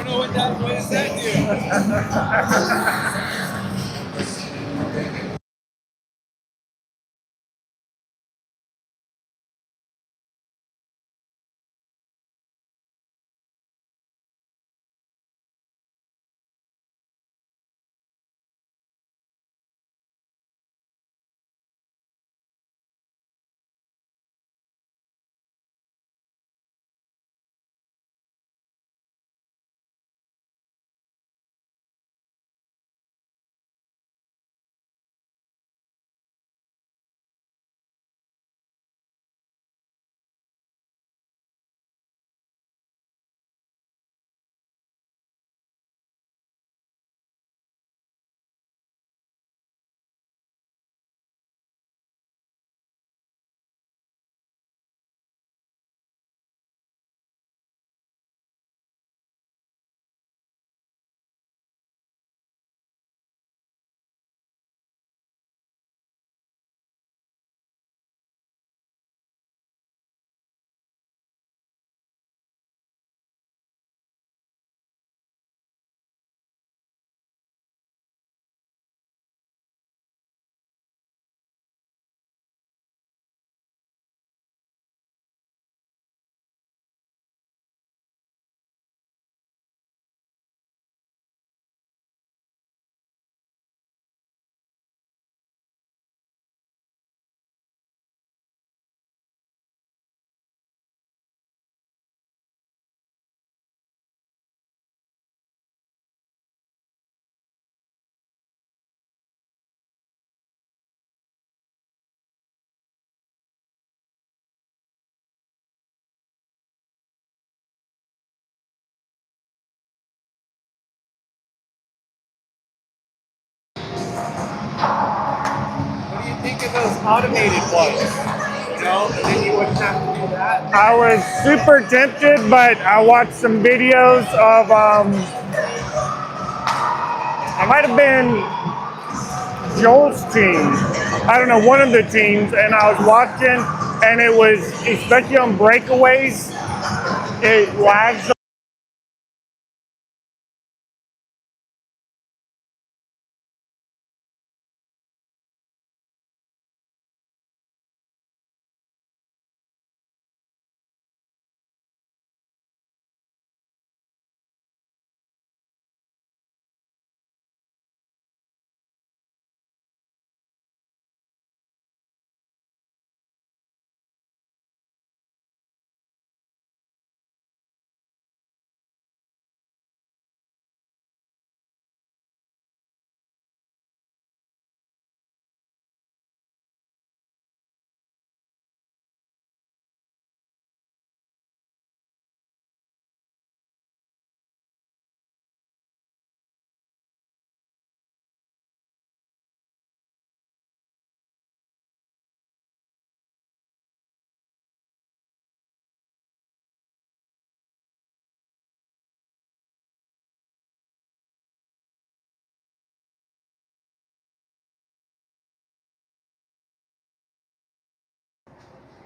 don't know what does that do. What do you think of those automated ones? You know, and then you wouldn't have to do that. I was super tempted, but I watched some videos of, I might have been Joel's team. I don't know, one of the teams, and I was watching, and it was, especially on breakaways, it lags.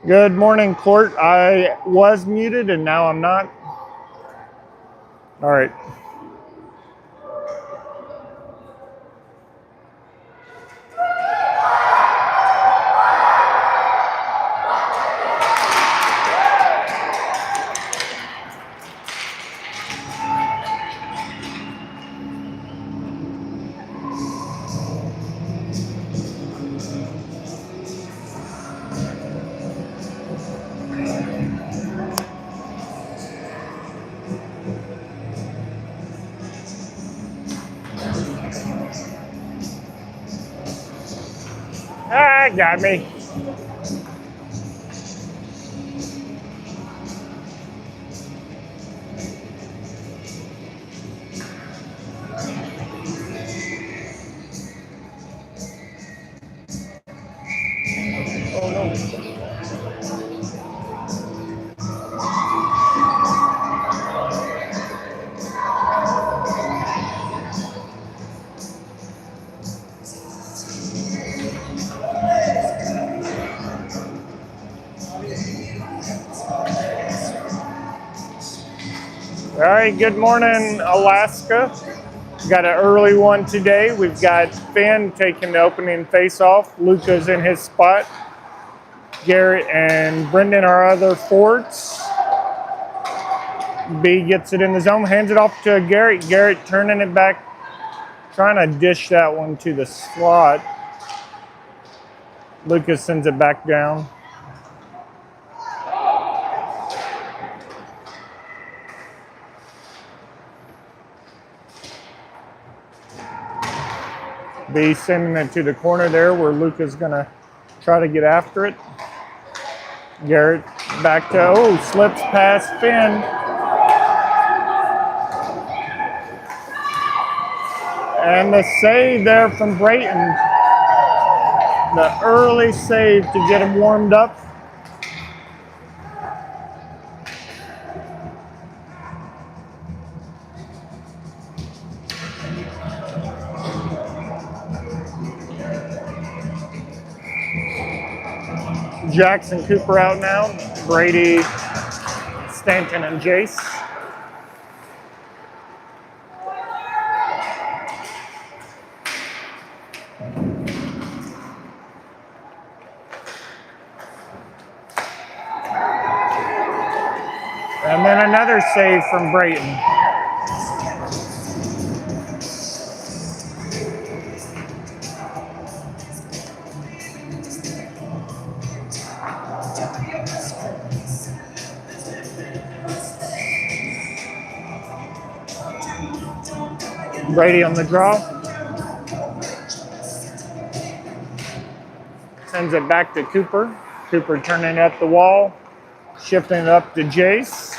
Good morning, Court. I was muted and now I'm not. All right. Ah, got me. Oh no. right, good morning, Alaska. Got an early one today. We've got Finn taking the opening face-off. Luca's in his spot. Garrett and Brendan are other forwards. B gets it in the zone, hands it off to Garrett. Garrett turning it back, trying to dish that one to the slot. Luca sends it back down. B sending it to the corner there where Luca's gonna try to get after it. Garrett back to, slips past Finn. And the save there from Brayton. The early save to get him warmed up. Jackson Cooper out now. Brady, Stanton, and Jace. And then another save from Brayton. Brady on the draw. Sends it back to Cooper. Cooper turning at the wall. Shifting it up to Jace.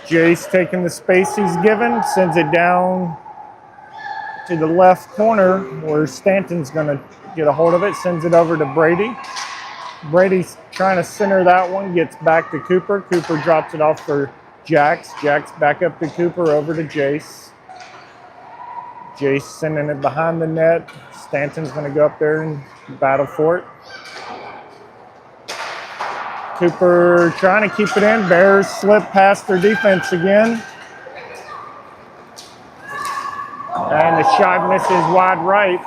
Jace taking the space he's given. Sends it down to the left corner where Stanton's going to get a hold of it. Sends it over to Brady. Brady's trying to center that one. Gets back to Cooper. Cooper drops it off for Jax. Jax back up to Cooper, over to Jace. Jace sending it behind the net. Stanton's going to go up there and battle for it. Cooper trying to keep it in. Bears slip past their defense again. And the shot misses wide right.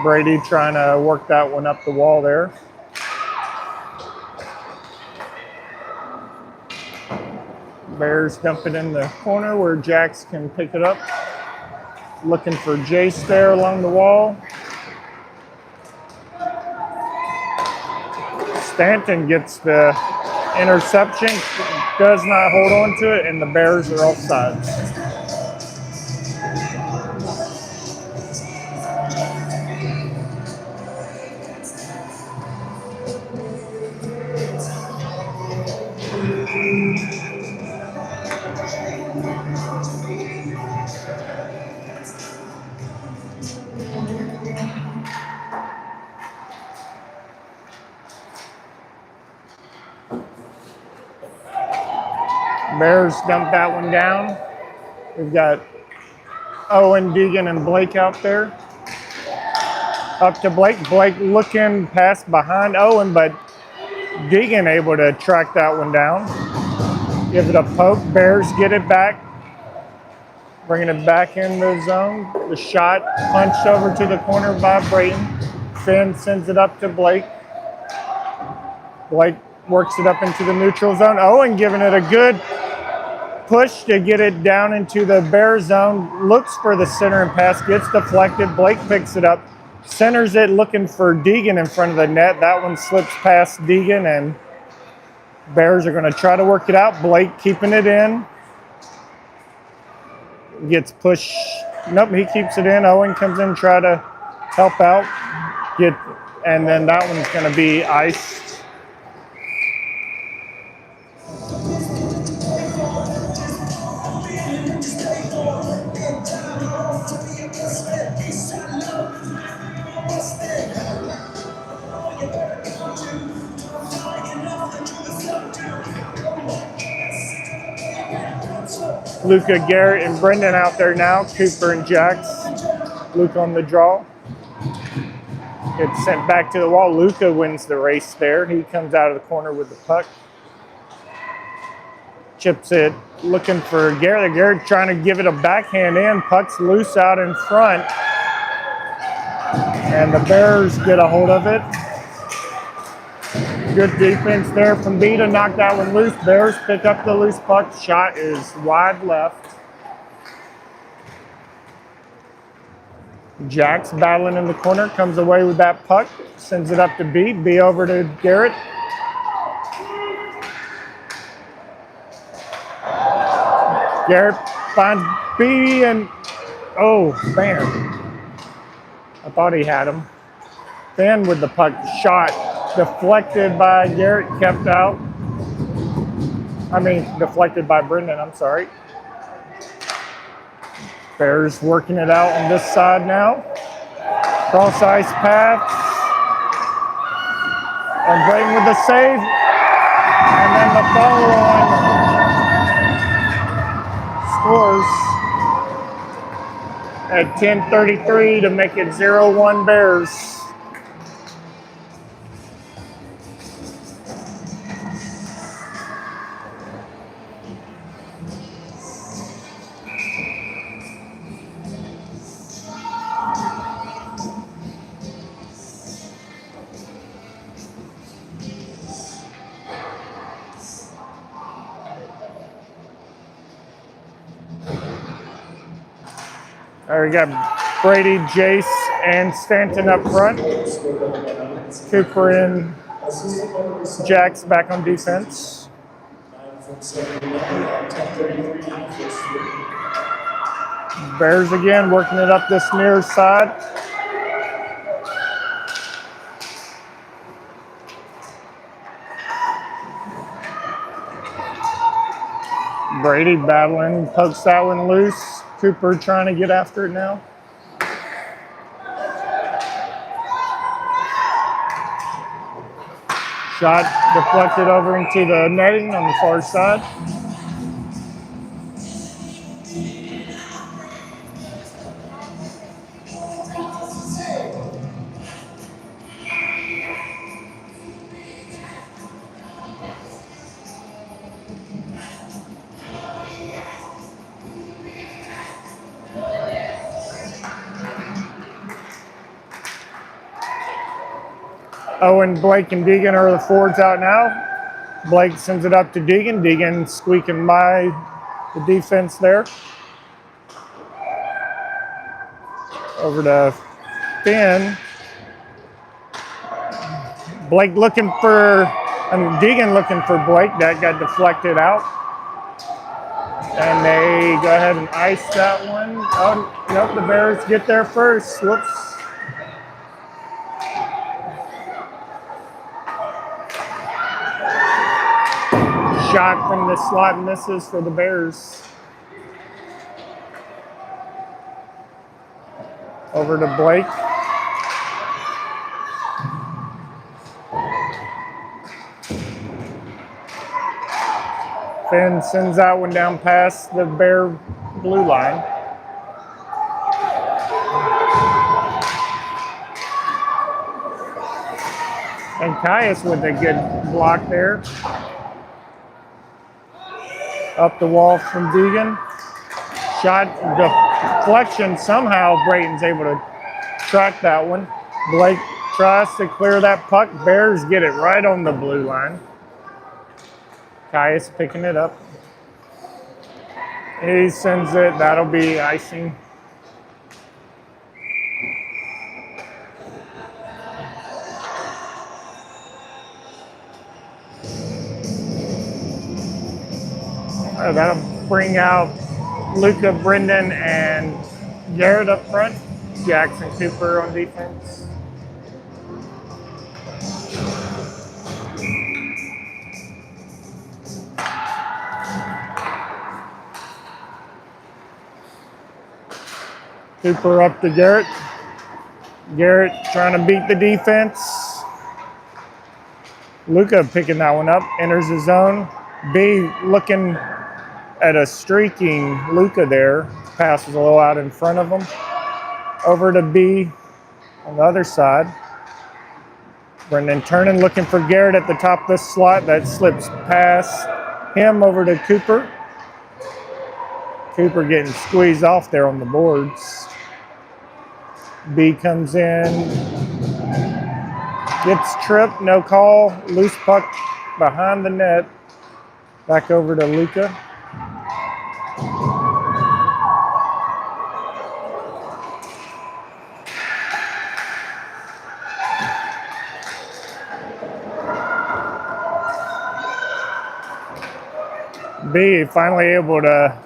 Brady trying to work that one up the wall there. Bears dump it in the corner where Jax can pick it up. Looking for Jace there along the wall. Stanton gets the interception, does not hold on to it, and the Bears are offsides. Bears dump that one down. We've got Owen, Deegan, and Blake out there. Up to Blake. Blake looking past behind Owen, but Deegan able to track that one down. Gives it a poke. Bears get it back. Bringing it back in the zone. The shot punched over to the corner by Brayton. Finn sends it up to Blake. Blake works it up into the neutral zone. Owen giving it a good push to get it down into the Bear zone. Looks for the center and pass. Gets deflected. Blake picks it up. Centers it looking for Deegan in front of the net. That one slips past Deegan, and Bears are going to try to work it out. Blake keeping it in. Gets pushed. Nope, he keeps it in. Owen comes in, try to help out. And then that one's going to be iced. Luca, Garrett, and Brendan out there now. Cooper and Jax. Luca on the draw. It's sent back to the wall. Luka wins the race there. He comes out of the corner with the puck. Chips it, looking for Garrett. Garrett trying to give it a backhand in. Puck's loose out in front. And the Bears get a hold of it. Good defense there from B to knock that one loose. Bears pick up the loose puck. Shot is wide left. Jack's battling in the corner, comes away with that puck, sends it up to B. B over to Garrett. Garrett finds B and, oh, man. I thought he had him. Finn with the puck. Shot deflected by Garrett, kept out. Deflected by Brendan, I'm sorry. Bears working it out on this side now. Cross ice pass. And Brayton with the save. And then the follow-on scores at 10:33 to make it 0-1 Bears. There we got Brady, Jace, and Stanton up front. Cooper and Jack's back on defense. Bears again working it up this near side. Brady battling, pokes that one loose. Cooper trying to get after it now. Shot deflected over into the netting on the far side. Owen, Blake, and Deegan are the forwards out now. Blake sends it up to Deegan. Deegan squeaking by the defense there. Over to Finn. Blake looking for, Deegan looking for Blake. That got deflected out. And they go ahead and ice that one. Oh, nope, the Bears get there first. Whoops. Shot from the slot misses for the Bears. Over to Blake. Finn sends that one down past the Bear blue line. And Caius with a good block there. Up the wall from Deegan. Shot deflection. Somehow Brayton's able to track that one. Blake tries to clear that puck. Bears get it right on the blue line. Caius picking it up. He sends it. That'll be icing. That'll bring out Luka, Brendan, and Garrett up front. Jackson, Cooper on defense. Cooper up to Garrett. Garrett trying to beat the defense. Luka picking that one up, enters the zone. B looking at a streaking Luka there. Passes a little out in front of him. Over to B on the other side. Brendan turning, looking for Garrett at the top of the slot. That slips past him over to Cooper. Cooper getting squeezed off there on the boards. B comes in, gets tripped, no call. Loose puck behind the net. Back over to Luca. B finally able to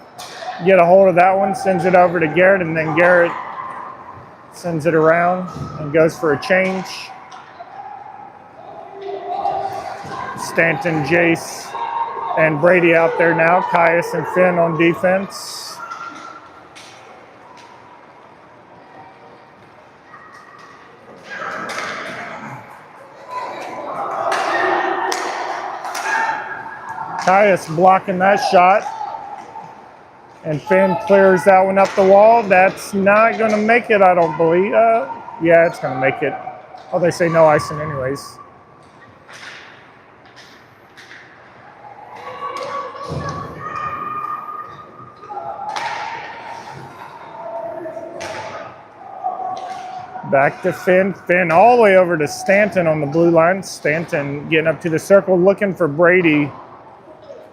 get a hold of that one, sends it over to Garrett, and then Garrett sends it around and goes for a change. Stanton, Jace, and Brady out there now. Caius and Finn on defense. Caius blocking that shot. And Finn clears that one up the wall. That's not going to make it, I don't believe. Yeah, it's going to make it. Oh, they say no icing anyways. Back to Finn. Finn all the way over to Stanton on the blue line. Stanton getting up to the circle, looking for Brady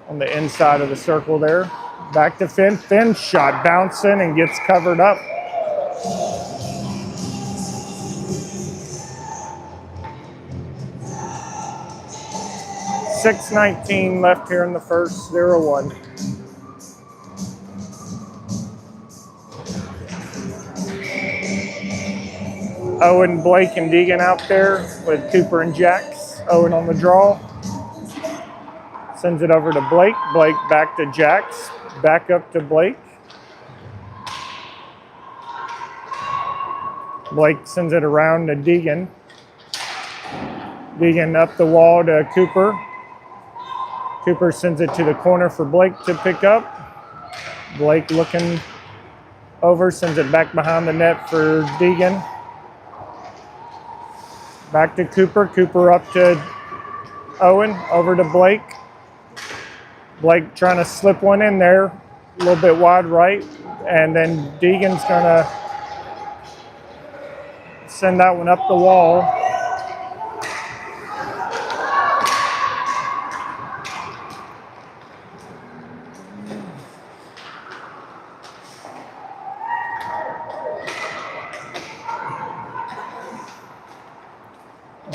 on the inside of the circle there. Back to Finn. Finn's shot bouncing and gets covered up. .6:19 left here in the first, 0-1. Owen, Blake, and Deegan out there with Cooper and Jax. Owen on the draw. Sends it over to Blake. Blake back to Jax. Back up to Blake. Blake sends it around to Deegan. Deegan up the wall to Cooper. Cooper sends it to the corner for Blake to pick up. Blake looking over, sends it back behind the net for Deegan. Back to Cooper. Cooper up to Owen, over to Blake. Blake trying to slip one in there, a little bit wide right, and then Deegan's gonna send that one up the wall.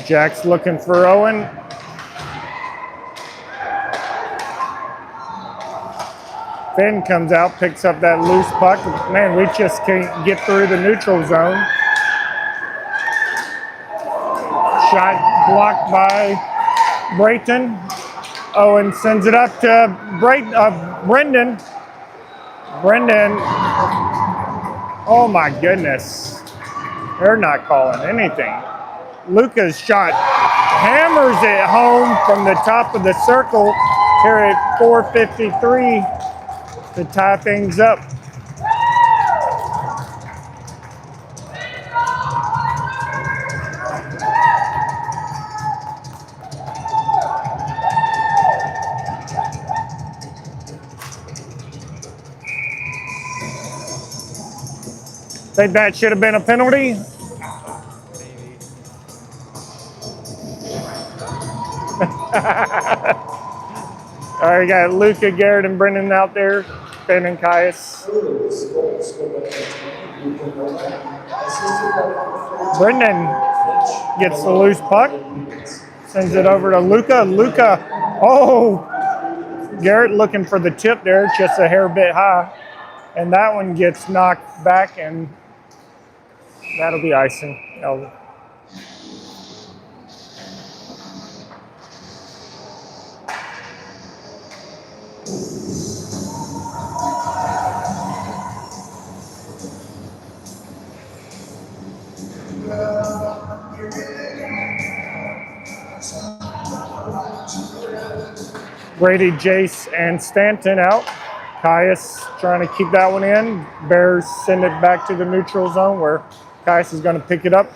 Jack's looking for Owen. Finn comes out, picks up that loose puck. Man, we just can't get through the neutral zone. Shot blocked by Brayton. Owen sends it up to Brendan. Brendan, oh my goodness. They're not calling anything. Luca's shot hammers it home from the top of the circle here at 4:53 to tie things up. Think that should have been a penalty? All right, got Luca, Garrett, and Brendan out there. Ben and Caius. Brendan gets the loose puck, sends it over to Luca. Luca, oh, Garrett looking for the tip there, just a hair bit high. And that one gets knocked back, and that'll be icing. Brady, Jace, and Stanton out. Caius trying to keep that one in. Bears send it back to the neutral zone where Caius is going to pick it up.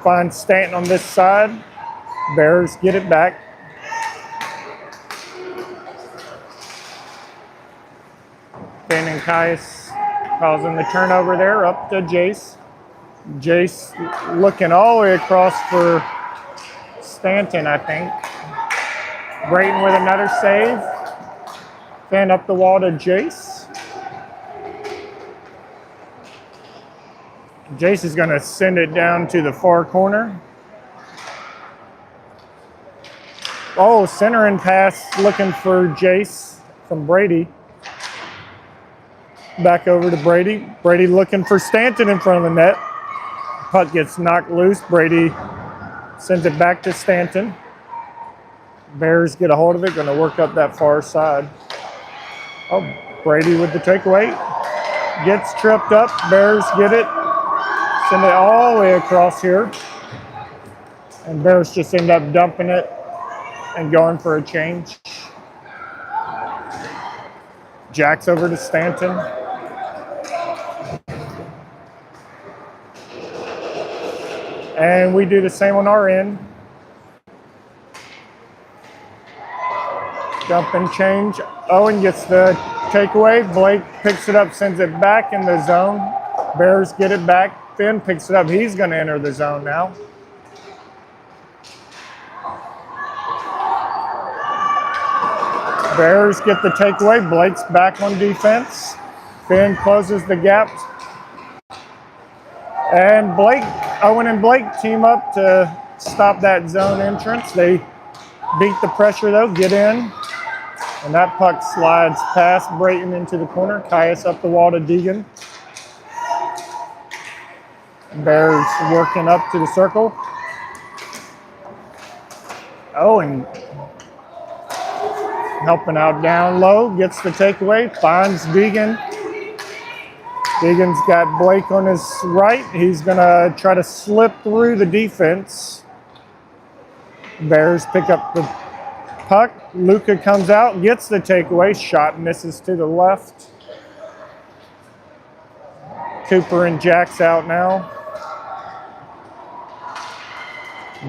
Find Stanton on this side. Bears get it back. Finn and Caius causing the turnover there, up to Jace. Jace looking all the way across for Stanton, I think. Brayton with another save. Finn up the wall to Jace. Jace is going to send it down to the far corner. Oh, centering pass looking for Jace from Brady. Back over to Brady. Brady looking for Stanton in front of the net. Puck gets knocked loose. Brady sends it back to Stanton. Bears get a hold of it, going to work up that far side. Oh, Brady with the takeaway. Gets tripped up. Bears get it. Send it all the way across here. And Bears just end up dumping it and going for a change. Jack's over to Stanton. And we do the same on our end. Dump and change. Owen gets the takeaway. Blake picks it up, sends it back in the zone. Bears get it back. Finn picks it up. He's going to enter the zone now. Bears get the takeaway. Blake's back on defense. Finn closes the gap. And Owen and Blake team up to stop that zone entrance. They beat the pressure though, get in. And that puck slides past Brayton into the corner. Caius up the wall to Deegan. Bears working up to the circle. Owen helping out down low, gets the takeaway, finds Deegan. Deegan's got Blake on his right. He's going to try to slip through the defense. Bears pick up the puck. Luca comes out, gets the takeaway. Shot misses to the left. Cooper and Jack's out now.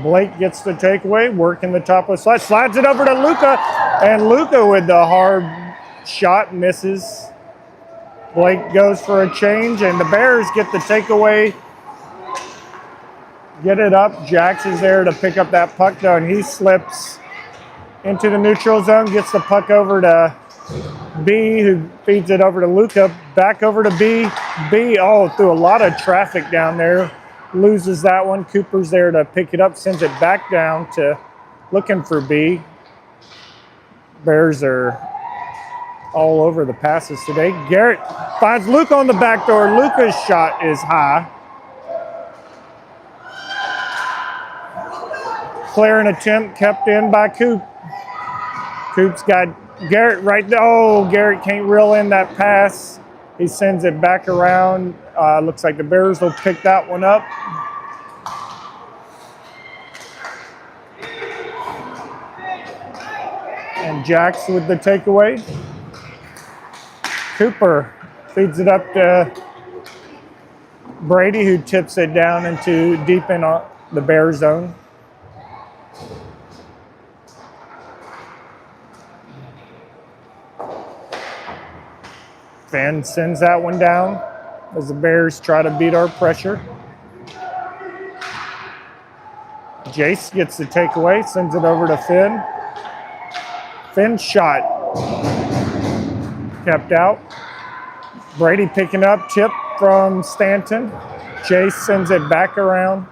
Blake gets the takeaway, working the top of the slide. Slides it over to Luca. And Luca with the hard shot misses. Blake goes for a change, and the Bears get the takeaway. Get it up. Jax is there to pick up that puck, though, and he slips into the neutral zone, gets the puck over to B, who feeds it over to Luca. Back over to B. B, through a lot of traffic down there. Loses that one. Cooper's there to pick it up, sends it back down to looking for B. Bears are all over the passes today. Garrett finds Luca on the back door. Luca's shot is high. Clearing attempt kept in by Coop. Coop's got Garrett right there. Oh, Garrett can't reel in that pass. He sends it back around. Looks like the Bears will pick that one up. And Jax with the takeaway. Cooper feeds it up to Brady, who tips it down into deep in the Bear zone. Finn sends that one down as the Bears try to beat our pressure. Jace gets the takeaway, sends it over to Finn. Finn's shot kept out. Brady picking up, tip from Stanton. Jace sends it back around.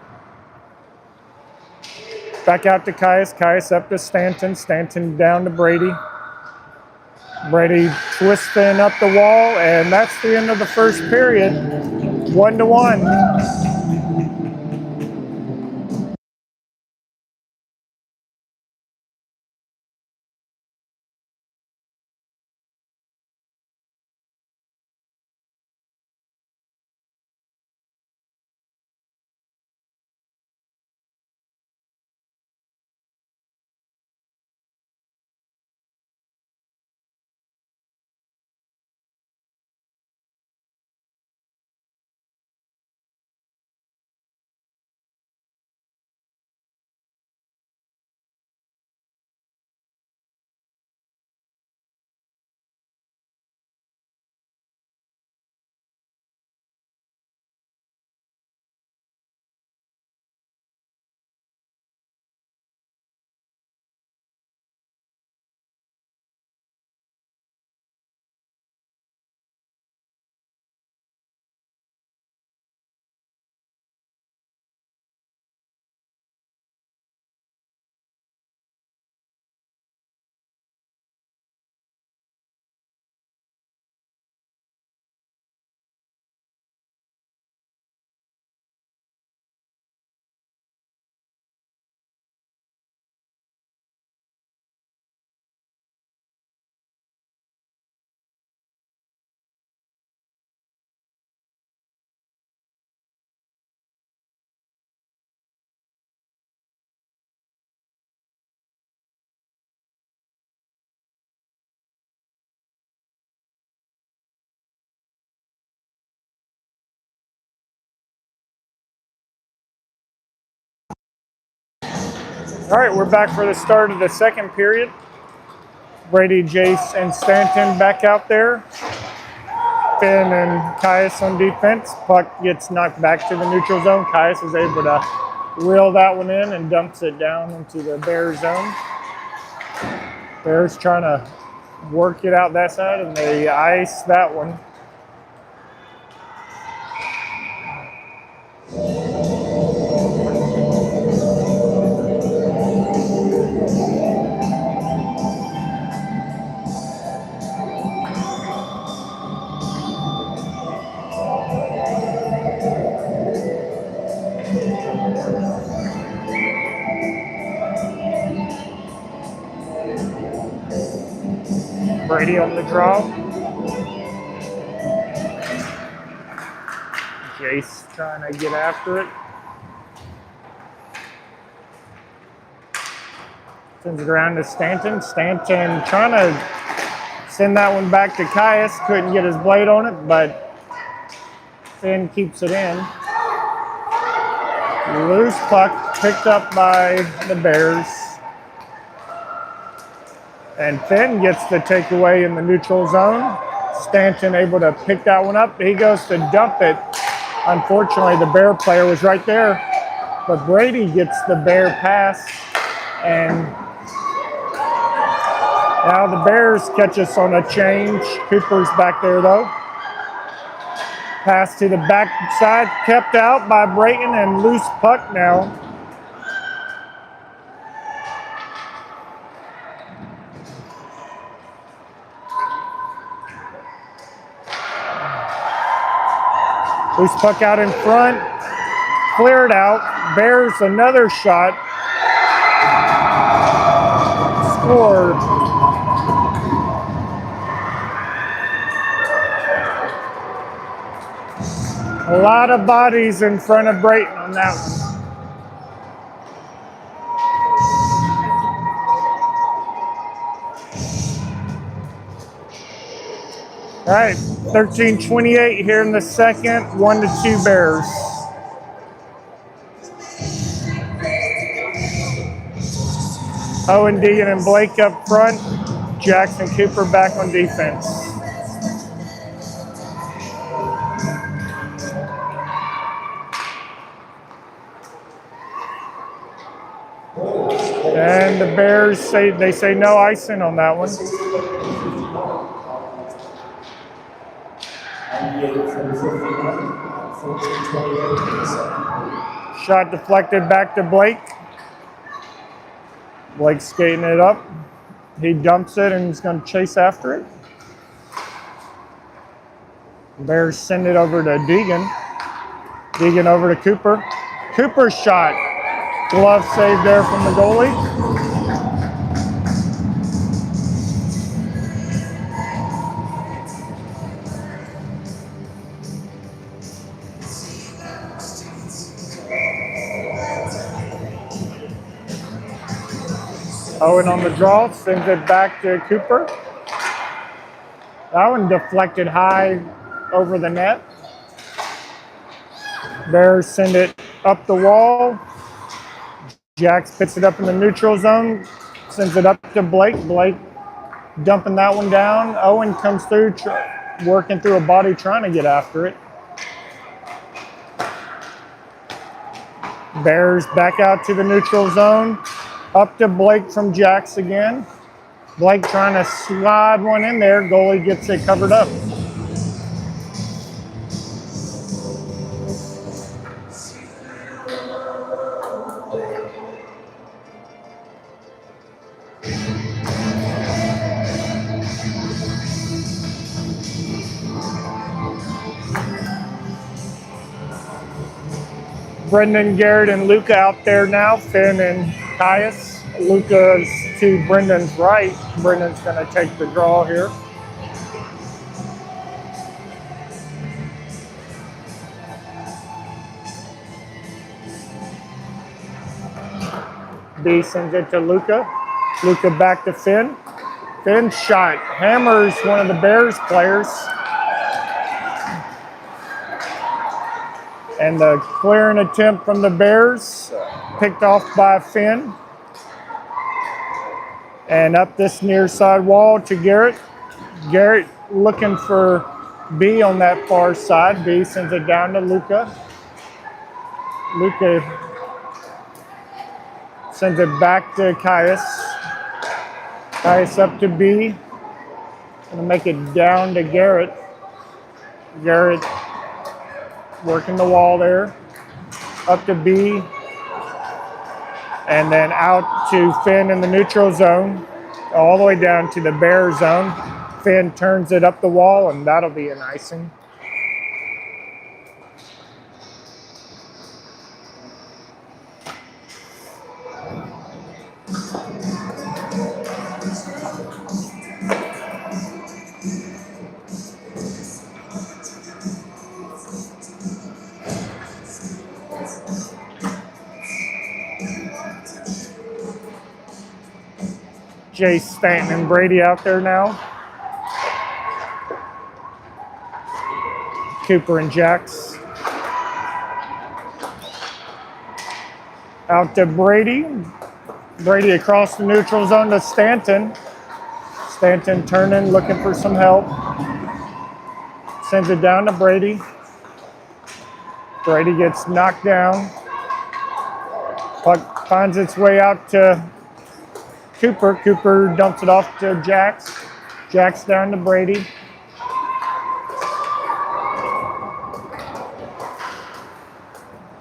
Back out to Caius. Caius up to Stanton. Stanton down to Brady. Brady twisting up the wall, and that's the end of the first period. 1-1. All right, we're back for the start of the second period. Brady, Jace, and Stanton back out there. Finn and Caius on defense. Puck gets knocked back to the neutral zone. Caius is able to reel that one in and dumps it down into the Bears zone. Bears trying to work it out that side, and they ice that one. Brady on the draw. Jace trying to get after it. Sends it around to Stanton. Stanton trying to send that one back to Caius. Couldn't get his blade on it, but Finn keeps it in. Loose puck picked up by the Bears. And Finn gets the takeaway in the neutral zone. Stanton able to pick that one up. He goes to dump it. Unfortunately, the Bear player was right there. But Brady gets the Bear pass. And now the Bears catch us on a change. Cooper's back there, though. Pass to the backside, kept out by Brayton, and loose puck now. Loose puck out in front, cleared out. Bears another shot. Scored. A lot of bodies in front of Brayton on that one. All right, 13:28 here in the second, 1-2 Bears. Owen, Deegan, and Blake up front. Jackson Cooper back on defense. And the Bears say no icing on that one. Shot deflected back to Blake. Blake's skating it up. He dumps it and he's going to chase after it. Bears send it over to Deegan. Deegan over to Cooper. Cooper's shot. Glove save there from the goalie. Owen on the draw, sends it back to Cooper. That one deflected high over the net. Bears send it up the wall. Jax picks it up in the neutral zone, sends it up to Blake. Blake dumping that one down. Owen comes through, working through a body, trying to get after it. Bears back out to the neutral zone. Up to Blake from Jax again. Blake trying to slide one in there. Goalie gets it covered up. Brendan, Garrett, and Luca out there now. Finn and Caius. Luca's to Brendan's right. Brendan's going to take the draw here. B sends it to Luca. Luca back to Finn. Finn shot. Hammers one of the Bears players. And the clearing attempt from the Bears picked off by Finn. And up this near side wall to Garrett. Garrett looking for B on that far side. B sends it down to Luca. Luca sends it back to Caius. Caius up to B. Gonna make it down to Garrett. Garrett working the wall there. Up to B. And then out to Finn in the neutral zone. All the way down to the Bear zone. Finn turns it up the wall, and that'll be an icing. Jace, Stanton, and Brady out there now. Cooper and Jax. Out to Brady. Brady across the neutral zone to Stanton. Stanton turning, looking for some help. Sends it down to Brady. Brady gets knocked down. Puck finds its way out to Cooper. Cooper dumps it off to Jax. Jax down to Brady.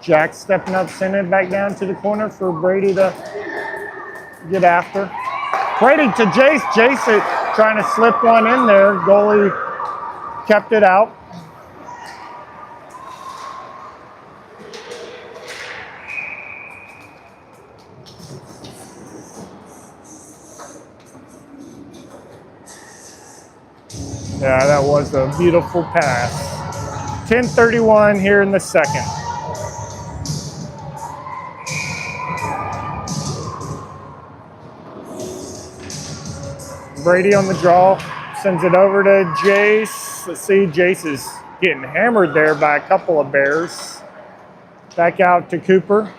Jax stepping up, sending it back down to the corner for Brady to get after. Brady to Jace. Jace trying to slip one in there. Goalie kept it out. Yeah, that was a beautiful pass. 10:31 here in the second. Brady on the draw, sends it over to Jace. Let's see, Jace is getting hammered there by a couple of Bears. Back out to Cooper.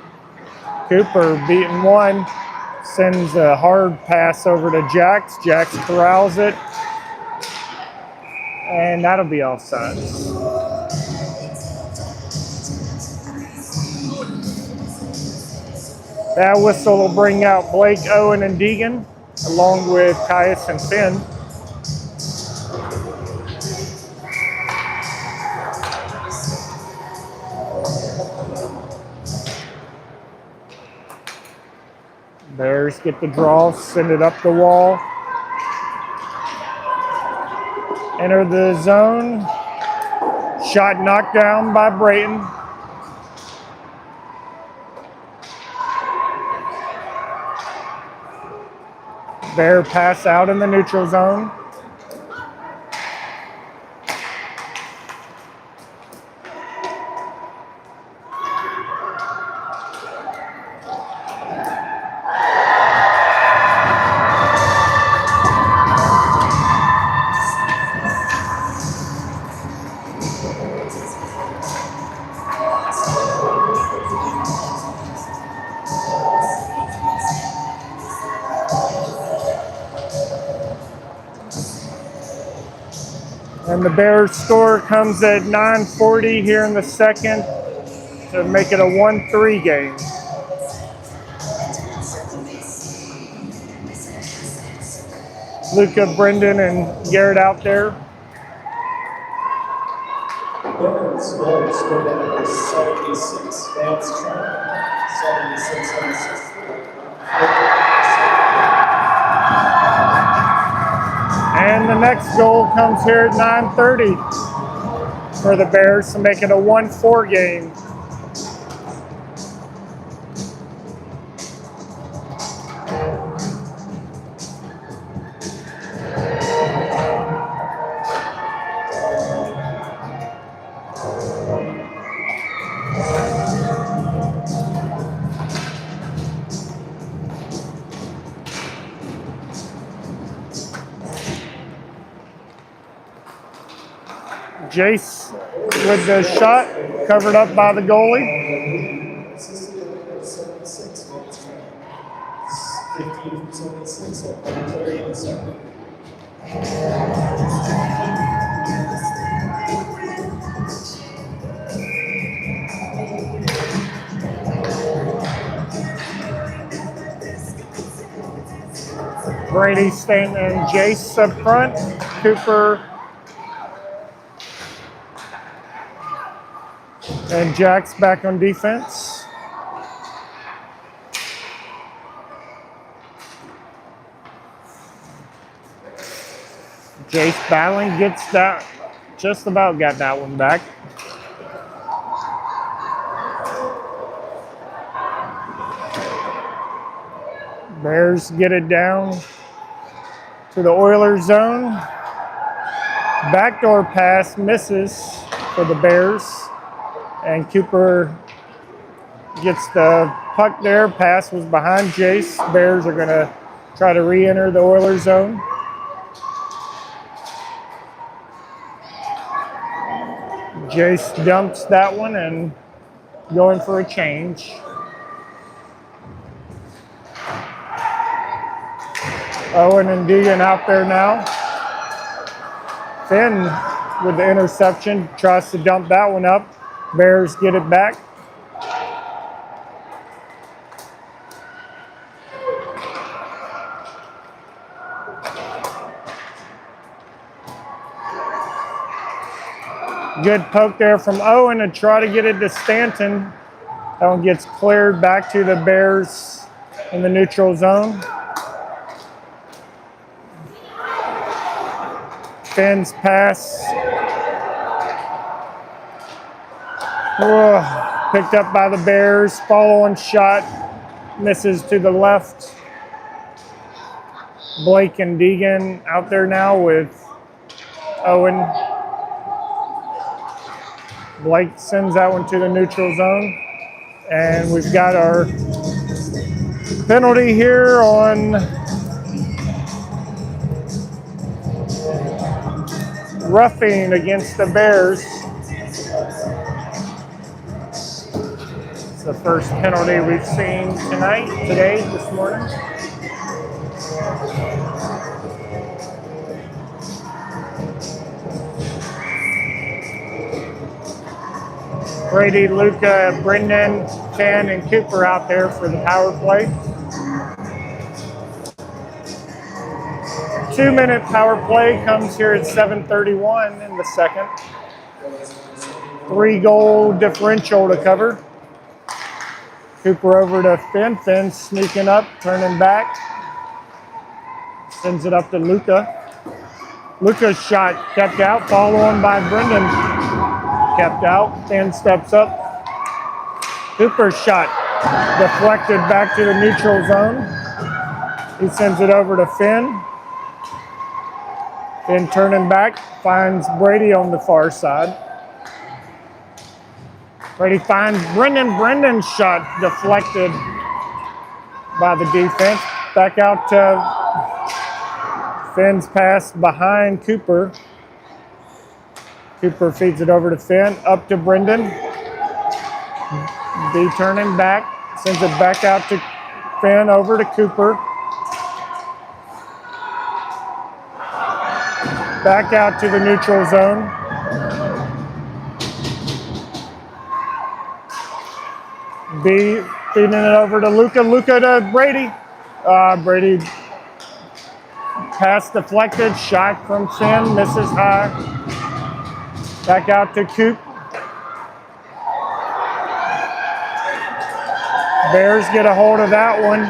Cooper beating one, sends a hard pass over to Jax. Jax corrals it. And that'll be offsides. That whistle will bring out Blake, Owen, and Deegan, along with Caius and Finn. Bears get the draw, send it up the wall. Enter the zone. Shot knocked down by Brayton. Bear pass out in the neutral zone. And the Bears score comes at 9:40 here in the second to make it a 1-3 game. Luca, Brendan, and Garrett out there. Bears goal scored at number 76. Vance Trump, 76. And the next goal comes here at 9:30 for the Bears to make it a 1-4 game. Jace with the shot, covered up by the goalie. 76, 15 from 76. Brady, Stanton, and Jace up front. Cooper and Jack's back on defense. Jace battling, gets that, just about got that one back. Bears get it down to the Oilers zone. Backdoor pass misses for the Bears. And Cooper gets the puck there. Pass was behind Jace. Bears are going to try to re-enter the Oilers zone. Jace dumps that one and going for a change. Owen and Deegan out there now. Finn with the interception tries to dump that one up. Bears get it back. Good poke there from Owen to try to get it to Stanton. That one gets cleared back to the Bears in the neutral zone. Finn's pass. Picked up by the Bears. Follow-on shot misses to the left. Blake and Deegan out there now with Owen. Blake sends that one to the neutral zone. And we've got our penalty here on roughing against the Bears. It's the first penalty we've seen this morning. Brady, Luca, Brendan, Ken, and Cooper out there for the power play. 2-minute power play comes here at 7:31 in the second. 3-goal differential to cover. Cooper over to Finn. Finn sneaking up, turning back. Sends it up to Luca. Luca's shot kept out. Follow on by Brendan. Kept out. Finn steps up. Cooper's shot deflected back to the neutral zone. He sends it over to Finn. Finn turning back, finds Brady on the far side. Brady finds Brendan. Brendan's shot deflected by the defense. Back out to Finn's pass behind Cooper. Cooper feeds it over to Finn, up to Brendan. B turning back, sends it back out to Finn, over to Cooper. Back out to the neutral zone. B feeding it over to Luca. Luca to Brady. Brady pass deflected, shot from Finn, misses high. Back out to Coop. Bears get a hold of that one.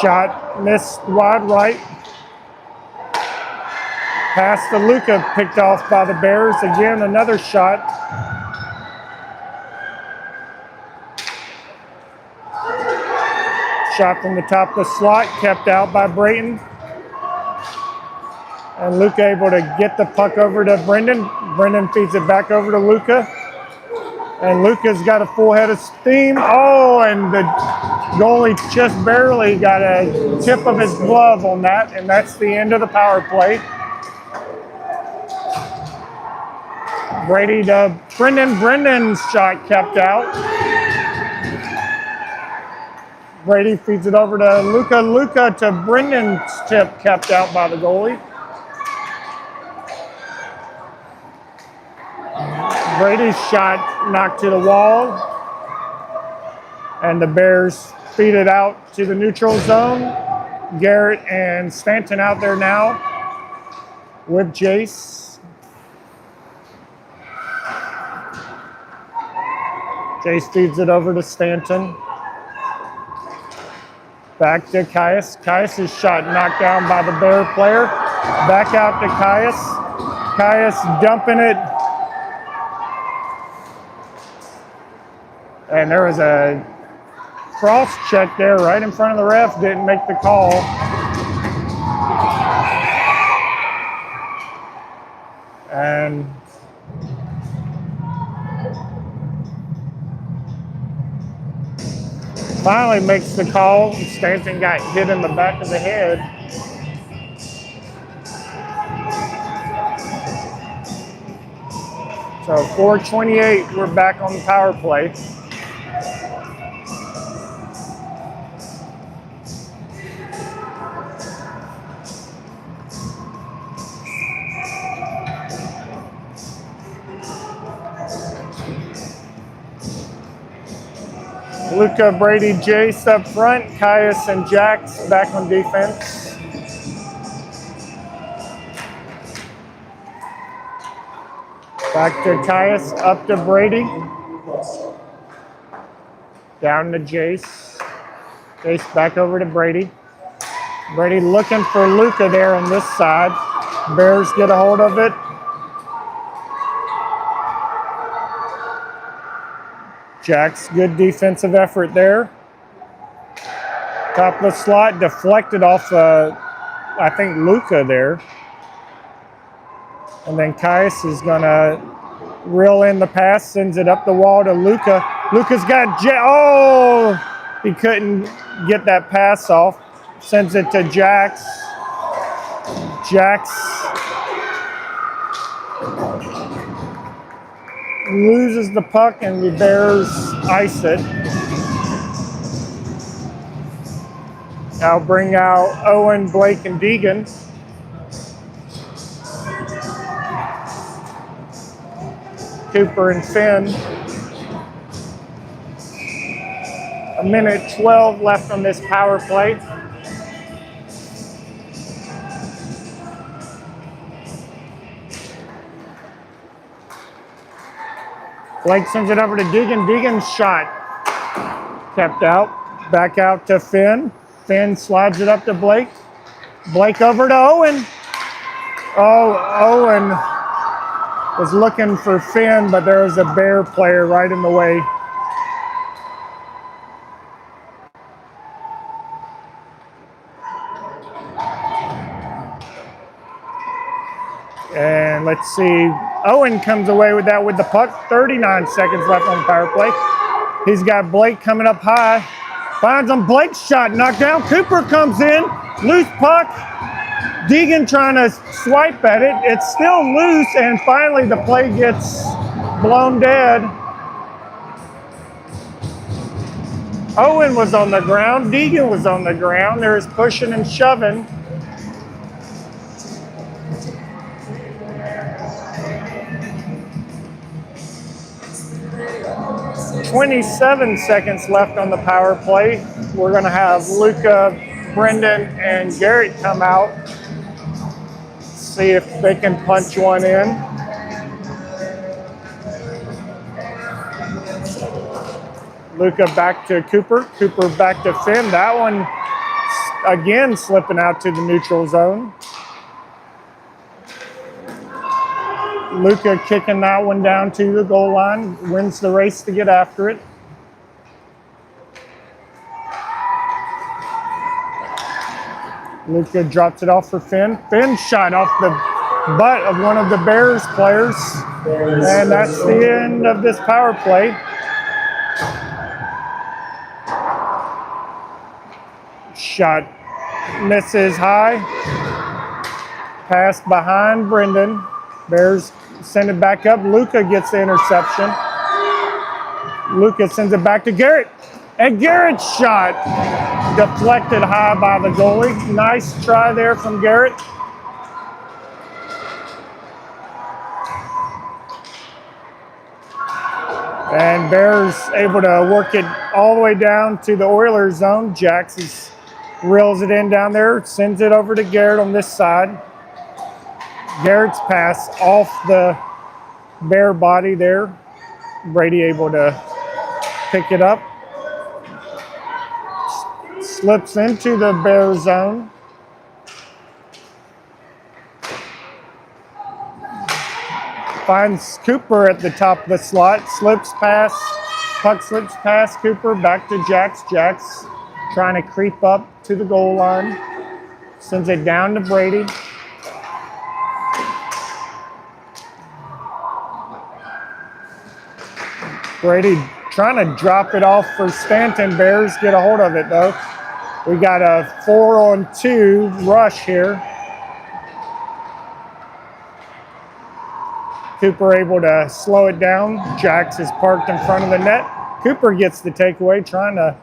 Shot missed wide right. Pass to Luca, picked off by the Bears. Again, another shot. Shot from the top of the slot, kept out by Brayton. And Luca able to get the puck over to Brendan. Brendan feeds it back over to Luca. And Luca's got a full head of steam. Oh, and the goalie just barely got a tip of his glove on that. And that's the end of the power play. Brady to Brendan. Brendan's shot kept out. Brady feeds it over to Luca. Luca to Brendan's tip, kept out by the goalie. Brady's shot knocked to the wall. And the Bears feed it out to the neutral zone. Garrett and Stanton out there now with Jace. Jace feeds it over to Stanton. Back to Caius. Caius' shot knocked down by the Bear player. Back out to Caius. Caius dumping it. And there was a cross check there right in front of the ref. Didn't make the call. And finally makes the call. Stanton got hit in the back of the head. So 4:28, we're back on the power play. Luca, Brady, Jace up front. Caius and Jax back on defense. Back to Caius, up to Brady. Down to Jace. Jace back over to Brady. Brady looking for Luca there on this side. Bears get a hold of it. Jack's good defensive effort there. Top of the slot, deflected off, I think, Luca there. And then Caius is going to reel in the pass, sends it up the wall to Luca. Luca's got, he couldn't get that pass off. Sends it to Jax. Jax loses the puck and the Bears ice it. Now bring out Owen, Blake, and Deegan. Cooper and Finn. 1:12 left on this power play. Blake sends it over to Deegan. Deegan's shot kept out. Back out to Finn. Finn slides it up to Blake. Blake over to Owen. Oh, Owen was looking for Finn, but there was a Bear player right in the way. And let's see, Owen comes away with that with the puck. 39 seconds left on the power play. He's got Blake coming up high. Finds him, Blake's shot knocked down. Cooper comes in, loose puck. Deegan trying to swipe at it. It's still loose, and finally the play gets blown dead. Owen was on the ground. Deegan was on the ground. There's pushing and shoving. .27 seconds left on the power play. We're going to have Luca, Brendan, and Garrett come out. See if they can punch one in. Luca back to Cooper. Cooper back to Finn. That one again slipping out to the neutral zone. Luca kicking that one down to the goal line. Wins the race to get after it. Luca drops it off for Finn. Finn shot off the butt of one of the Bears players. And that's the end of this power play. Shot misses high. Pass behind Brendan. Bears send it back up. Luca gets the interception. Luca sends it back to Garrett. And Garrett's shot deflected high by the goalie. Nice try there from Garrett. And Bears able to work it all the way down to the Oilers zone. Jax reels it in down there, sends it over to Garrett on this side. Garrett's pass off the Bear body there. Brady able to pick it up. Slips into the Bear zone. Finds Cooper at the top of the slot. Slips past, puck slips past Cooper, back to Jax. Jax trying to creep up to the goal line. Sends it down to Brady. Brady trying to drop it off for Stanton. Bears get a hold of it though. We got a 4-on-2 rush here. Cooper able to slow it down. Jax is parked in front of the net. Cooper gets the takeaway, trying to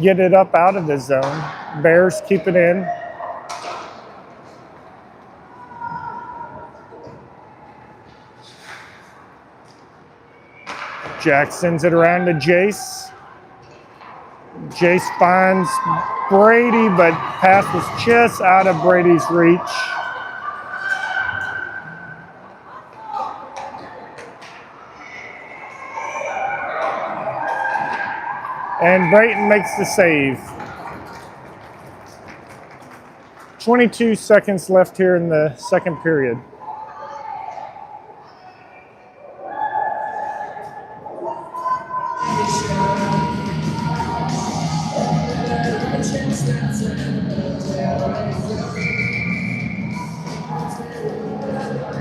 get it up out of the zone. Bears keep it in. Jax sends it around to Jace. Jace finds Brady, but pass was just out of Brady's reach. And Brayton makes the save. 22 seconds left here in the second period.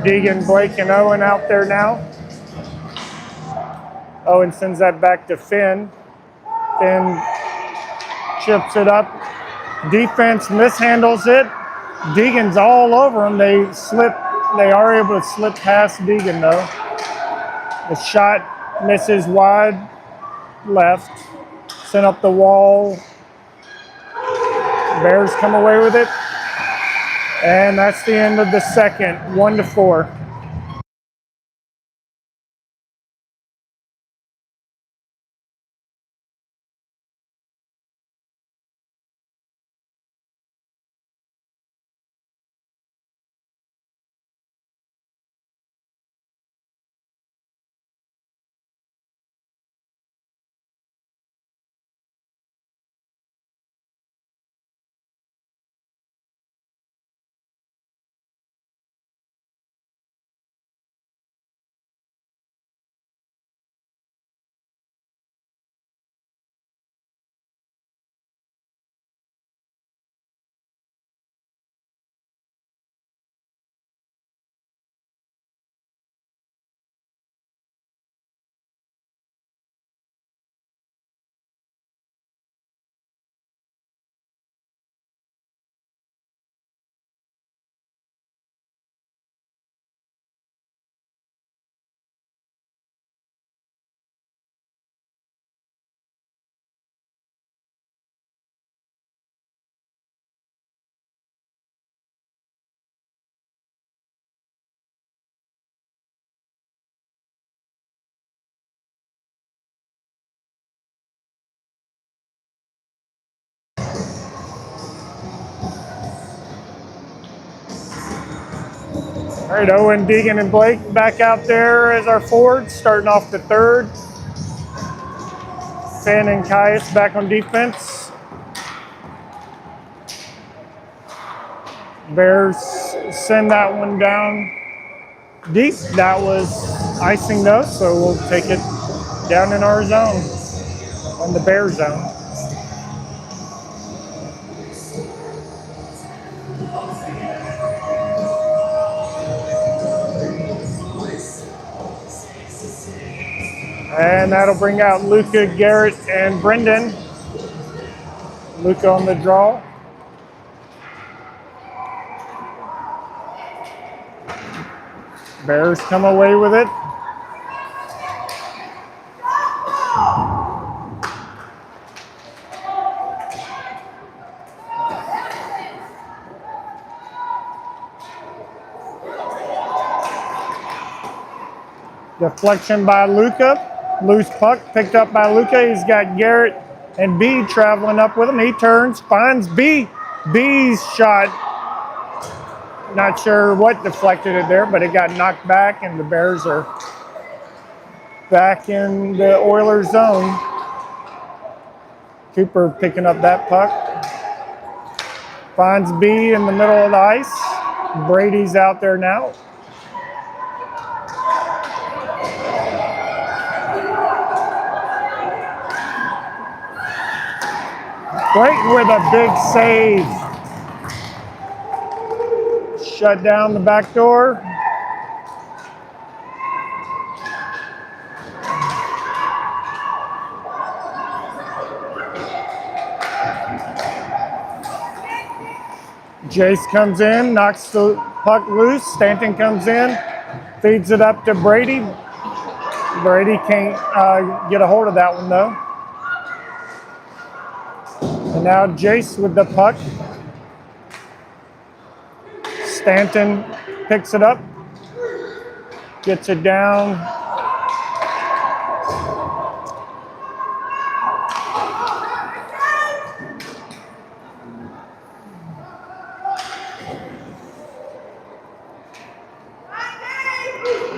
Deegan, Blake, and Owen out there now. Owen sends that back to Finn. Finn chips it up. Defense mishandles it. Deegan's all over him. They are able to slip past Deegan though. The shot misses wide left. Sent up the wall. Bears come away with it. And that's the end of the second, 1-4. All right, Owen, Deegan, and Blake back out there as our forwards, starting off the third. Finn and Caius back on defense. Bears send that one down deep. That was icing though, so we'll take it down in our zone, on the Bear zone. And that'll bring out Luca, Garrett, and Brendan. Luca on the draw. Bears come away with it. Deflection by Luca. Loose puck picked up by Luca. He's got Garrett and B traveling up with him. He turns, finds B. B's shot, not sure what deflected it there, but it got knocked back, and the Bears are back in the Oilers zone. Cooper picking up that puck. Finds B in the middle of the ice. Brady's out there now. Clayton with a big save. Shut down the back door. Jace comes in, knocks the puck loose. Stanton comes in, feeds it up to Brady. Brady can't get a hold of that one though. And now Jace with the puck. Stanton picks it up, gets it down.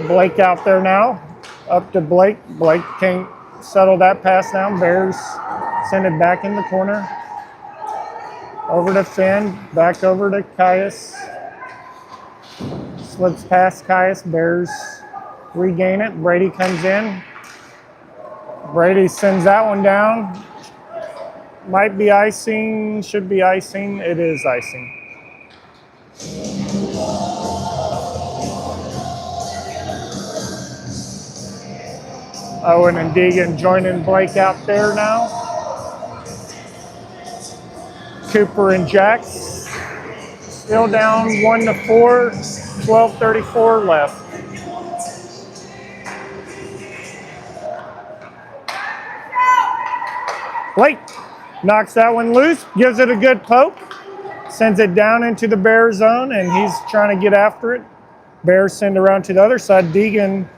Blake out there now, up to Blake. Blake can't settle that pass now. Bears send it back in the corner. Over to Finn, back over to Caius. Slips past Caius, Bears regain it. Brady comes in. Brady sends that one down. Might be icing, should be icing. It is icing. Owen and Deegan joining Blake out there now. Cooper and Jax still down 1-4, 12:34 left. Blake knocks that one loose, gives it a good poke, sends it down into the Bear zone, and he's trying to get after it. Bears send around to the other side. Deegan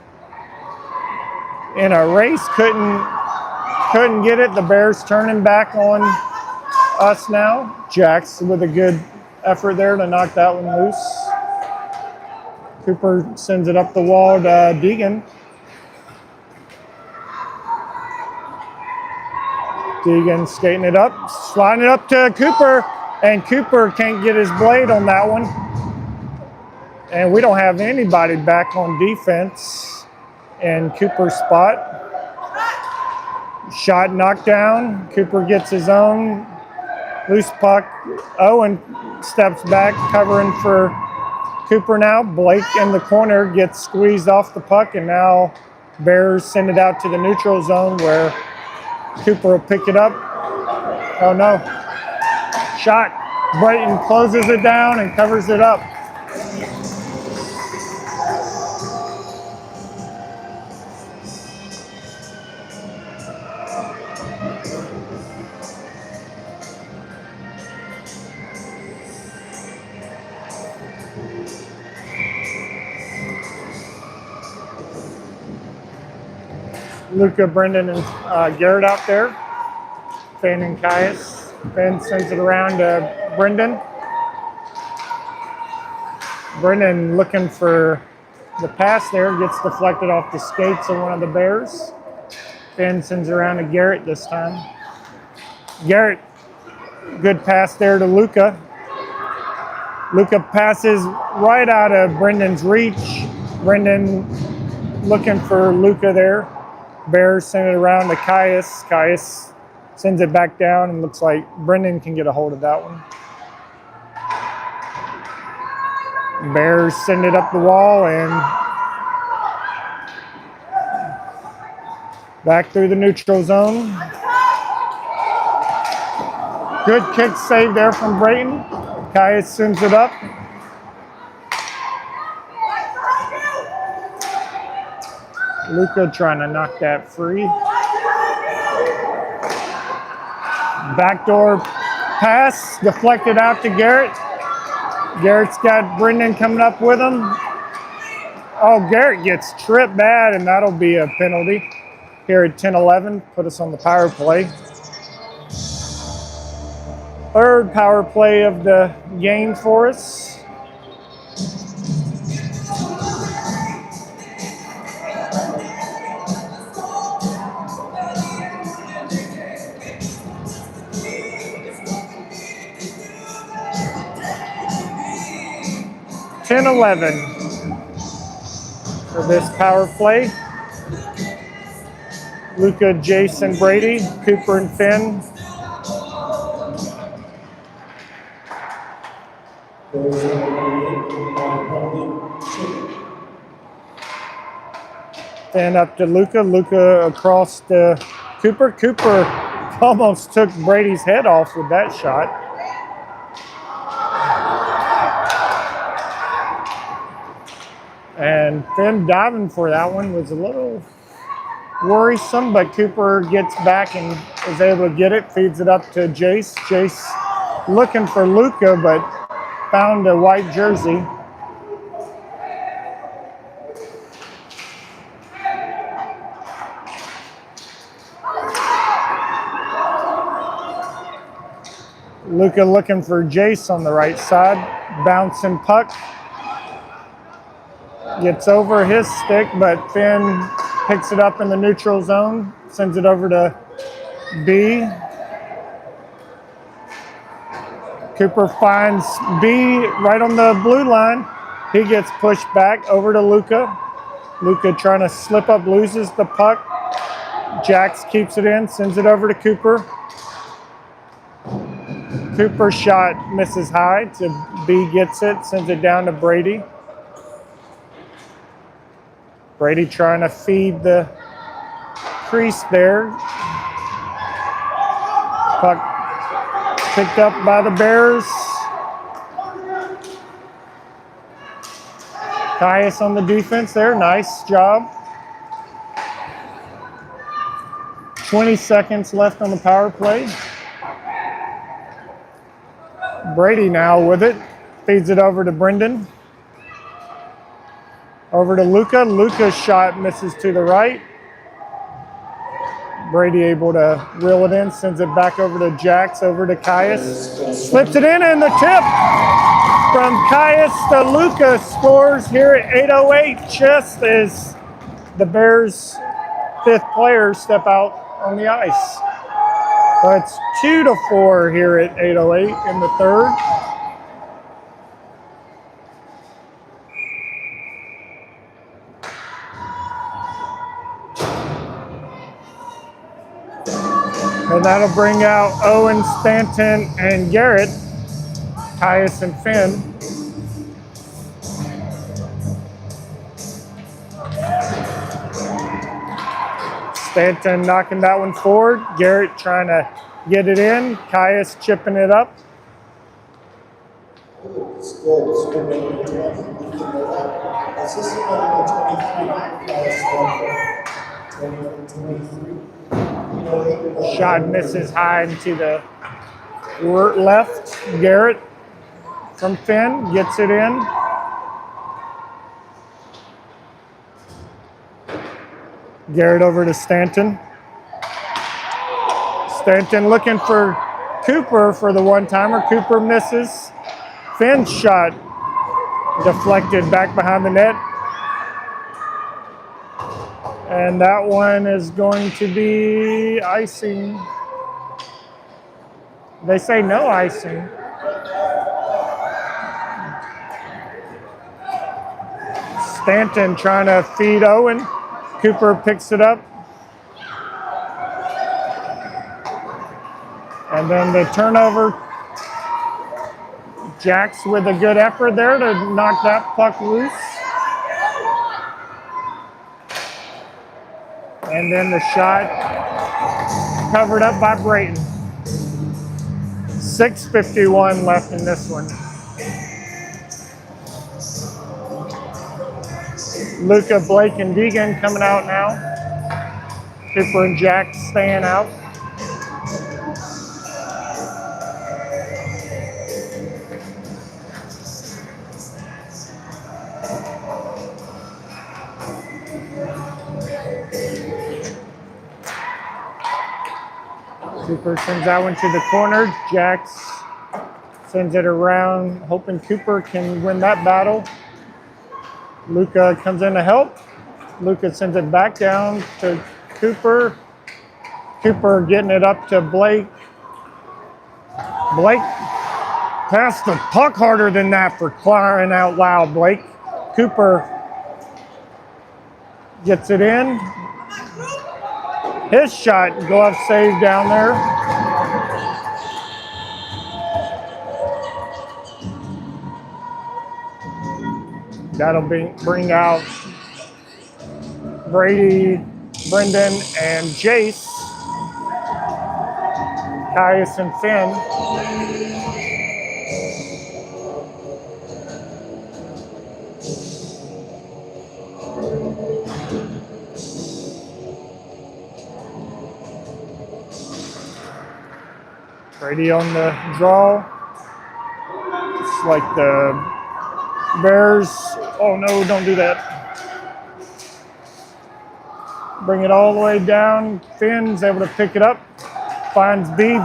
in a race couldn't get it. The Bears turning back on us now. Jax with a good effort there to knock that one loose. Cooper sends it up the wall to Deegan. Deegan skating it up, sliding it up to Cooper, and Cooper can't get his blade on that one. And we don't have anybody back on defense in Cooper's spot. Shot knocked down. Cooper gets his own. Loose puck. Owen steps back, covering for Cooper now. Blake in the corner gets squeezed off the puck, and now Bears send it out to the neutral zone where Cooper will pick it up. Oh no. Shot. Brayton closes it down and covers it up. Luca, Brendan, and Garrett out there. Finn and Caius. Finn sends it around to Brendan. Brendan looking for the pass there, gets deflected off the skates of one of the Bears. Finn sends it around to Garrett this time. Garrett, good pass there to Luca. Luca passes right out of Brendan's reach. Brendan looking for Luca there. Bears send it around to Caius. Caius sends it back down, and looks like Brendan can get a hold of that one. Bears send it up the wall and back through the neutral zone. Good kick save there from Brayton. Caius sends it up. Luca trying to knock that free. Backdoor pass, deflected out to Garrett. Garrett's got Brendan coming up with him. Oh, Garrett gets tripped bad, and that'll be a penalty. here at 10-11, put us on the power play. Third power play of the game for us. (10-11) for this power play. Luca, Jason, Brady, Cooper, and Finn. Finn up to Luca. Luca across to Cooper. Cooper almost took Brady's head off with that shot. And Finn diving for that one was a little worrisome, but Cooper gets back and is able to get it, feeds it up to Jace. Jace looking for Luca, but found a white jersey. Luca looking for Jace on the right side. Bouncing puck. Gets over his stick, but Finn picks it up in the neutral zone. Sends it over to B. Cooper finds B right on the blue line. He gets pushed back over to Luca. Luca trying to slip up, loses the puck. Jax keeps it in, sends it over to Cooper. Cooper's shot misses high to B, gets it, sends it down to Brady. Brady trying to feed the crease there. Puck picked up by the Bears. Caius on the defense there, nice job. 20 seconds left on the power play. Brady now with it, feeds it over to Brendan. Over to Luca. Luca's shot misses to the right. Brady able to reel it in, sends it back over to Jax, over to Caius. Slips it in, and the tip from Caius to Luca scores here at 8:08, just as the Bears' fifth players step out on the ice. So it's 2-4 here at 8:08 in the third. And that'll bring out Owen, Stanton, and Garrett, Caius and Finn. Stanton knocking that one forward. Garrett trying to get it in. Caius chipping it up. Shot misses high into the left. Garrett from Finn gets it in. Garrett over to Stanton. Stanton looking for Cooper for the one-timer. Cooper misses. Finn's shot deflected back behind the net. And that one is going to be icing. They say no icing. Stanton trying to feed Owen. Cooper picks it up. And then the turnover. Jax with a good effort there to knock that puck loose. And then the shot covered up by Brayton. 6:51 left in this one. Luca, Blake, and Deegan coming out now. Cooper and Jack staying out. Cooper sends that one to the corner. Jax sends it around, hoping Cooper can win that battle. Luca comes in to help. Luca sends it back down to Cooper. Cooper getting it up to Blake. Blake passed the puck harder than that, for crying out loud, Blake. Cooper gets it in. His shot, glove save down there. That'll bring out Brady, Brendan, and Jace. Caius and Finn. Brady on the draw. It's like the Bears. Oh no, don't do that. Bring it all the way down. Finn's able to pick it up. Finds B.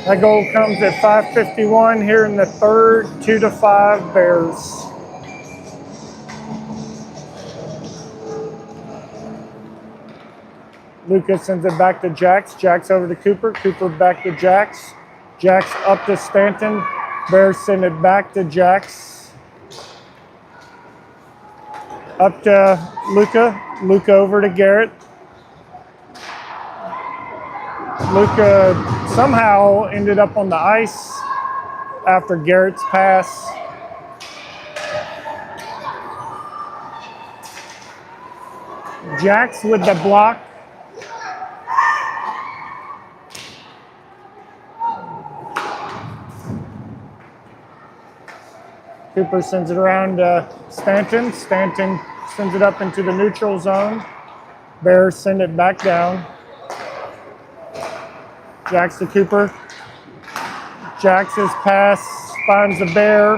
That goal comes at 5:51 here in the third, 2-5 Bears. Lucas sends it back to Jax. Jax over to Cooper. Cooper back to Jax. Jax up to Stanton. Bears send it back to Jax. Up to Luca. Luca over to Garrett. Luca somehow ended up on the ice after Garrett's pass. Jax with the block. Cooper sends it around to Stanton. Stanton sends it up into the neutral zone. Bears send it back down. Jax to Cooper. Jax's pass finds the Bear.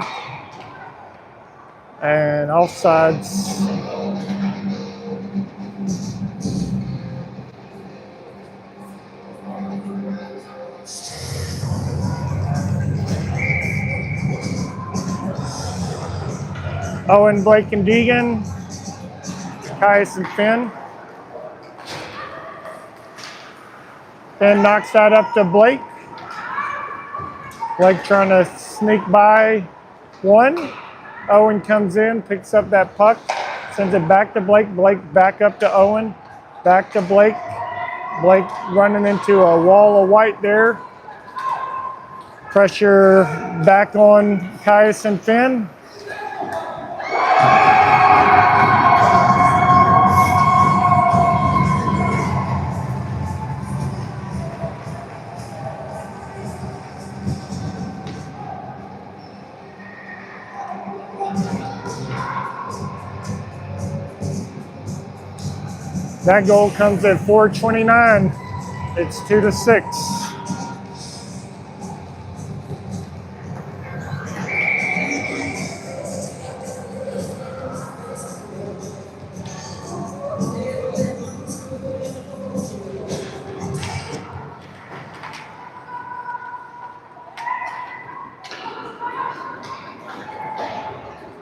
And offsides. Owen, Blake, and Deegan. Caius and Finn. Finn knocks that up to Blake. Blake trying to sneak by one. Owen comes in, picks up that puck, sends it back to Blake. Blake back up to Owen, back to Blake. Blake running into a wall of white there. Pressure back on Caius and Finn. That goal comes at 4:29. It's 2-6.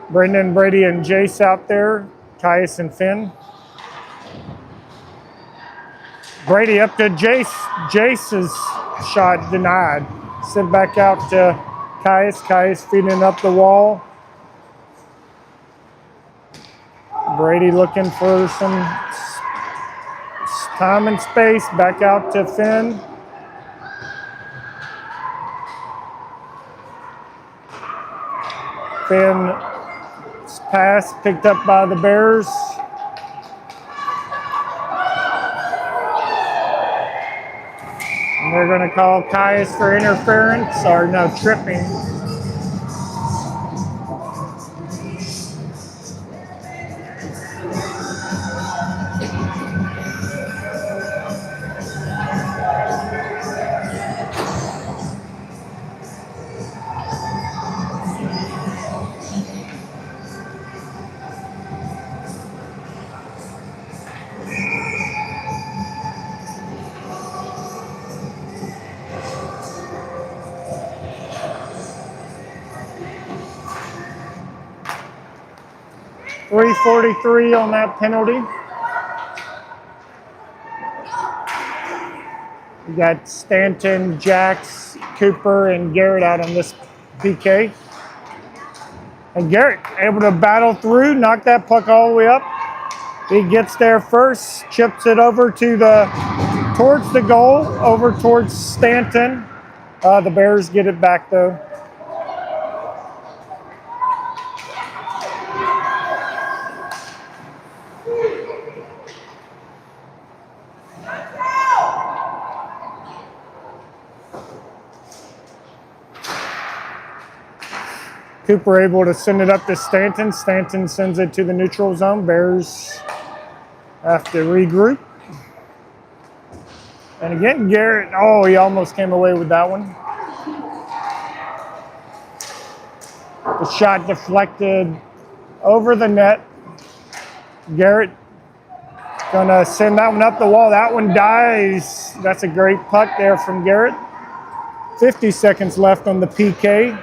Brendan, Brady, and Jace out there. Caius and Finn. Brady up to Jace. Jace's shot denied. Sent back out to Caius. Caius feeding up the wall. Brady looking for some time and space. Back out to Finn. Finn pass picked up by the Bears. And they're going to call Caius for interference, or no, tripping. .343 on that penalty. We got Stanton, Jax, Cooper, and Garrett out on this PK. And Garrett able to battle through, knock that puck all the way up. He gets there first, chips it over to towards the goal, over towards Stanton. The Bears get it back though. Cooper able to send it up to Stanton. Stanton sends it to the neutral zone. Bears have to regroup. And again, Garrett, oh, he almost came away with that one. The shot deflected over the net. Garrett gonna send that one up the wall. That one dies. That's a great puck there from Garrett. 50 seconds left on the PK.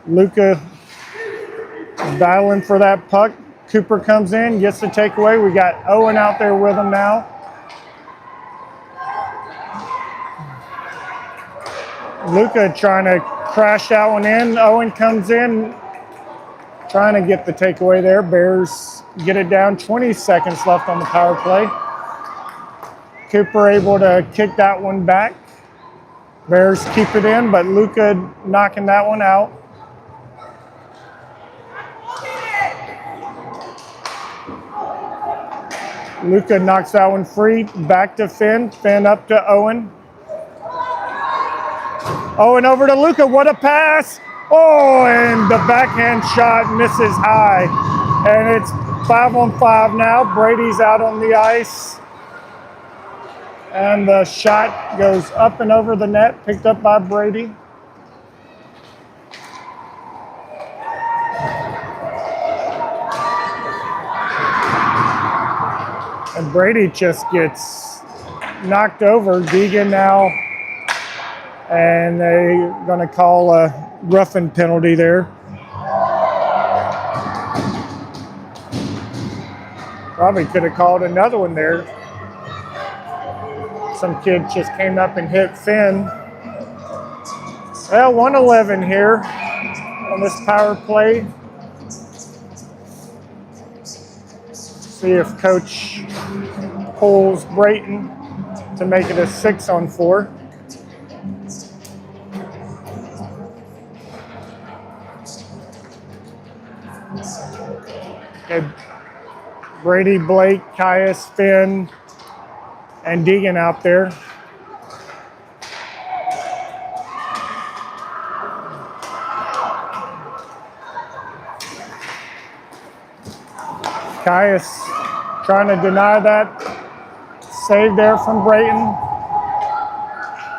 Luca battling for that puck. Cooper comes in, gets the takeaway. We got Owen out there with him now. Luca trying to crash that one in. Owen comes in, trying to get the takeaway there. Bears get it down. 20 seconds left on the power play. Cooper able to kick that one back. Bears keep it in, but Luca knocking that one out. Luca knocks that one free. Back to Finn. Finn up to Owen. Owen over to Luca. What a pass. Oh, and the backhand shot misses high. And it's 5-on-5 now. Brady's out on the ice. And the shot goes up and over the net, picked up by Brady. And Brady just gets knocked over. Deegan now, and they're going to call a roughing penalty there. Probably could have called another one there. Some kid just came up and hit Finn. Well, 111 here on this power play. See if Coach pulls Brayton to make it a 6-on-4. Okay. Brady, Blake, Caius, Finn, and Deegan out there. Caius trying to deny that. Save there from Brayton.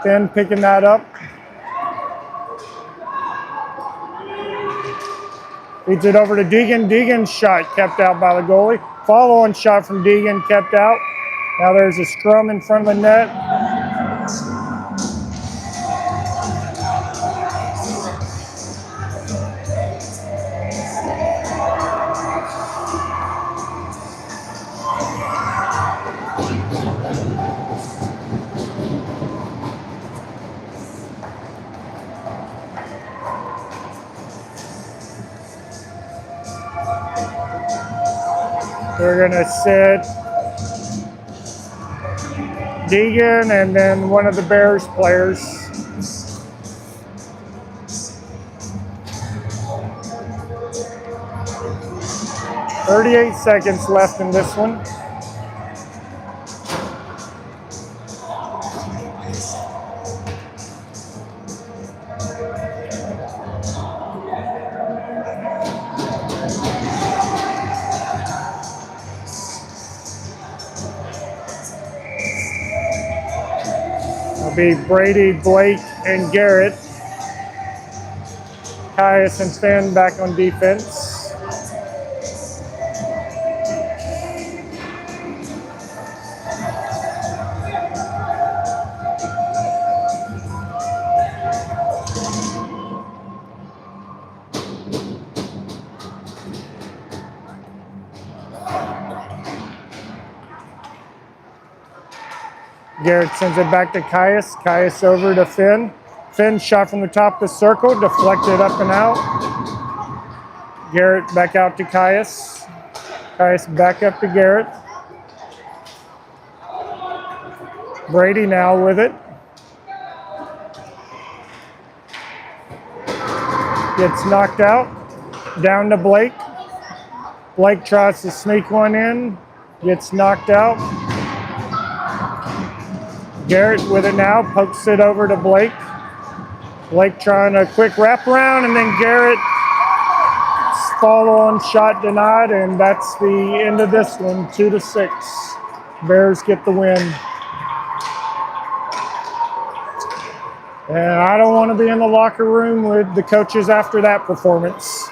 Finn picking that up. Feeds it over to Deegan. Deegan's shot kept out by the goalie. Follow-on shot from Deegan kept out. Now there's a scrum in front of the net. They're going to sit Deegan, and then one of the Bears players. "38 seconds left in this one." It'll be Brady, Blake, and Garrett. Caius and Finn back on defense. Garrett sends it back to Caius. Caius over to Finn. Finn shot from the top of the circle, deflected up and out. Garrett back out to Caius. Caius back up to Garrett. Brady now with it. Gets knocked out. Down to Blake. Blake tries to sneak one in. Gets knocked out. Garrett with it now, pokes it over to Blake. Blake trying a quick wraparound, and then Garrett's follow-on shot denied, and that's the end of this one, 2-6. Bears get the win. And I don't want to be in the locker room with the coaches after that performance.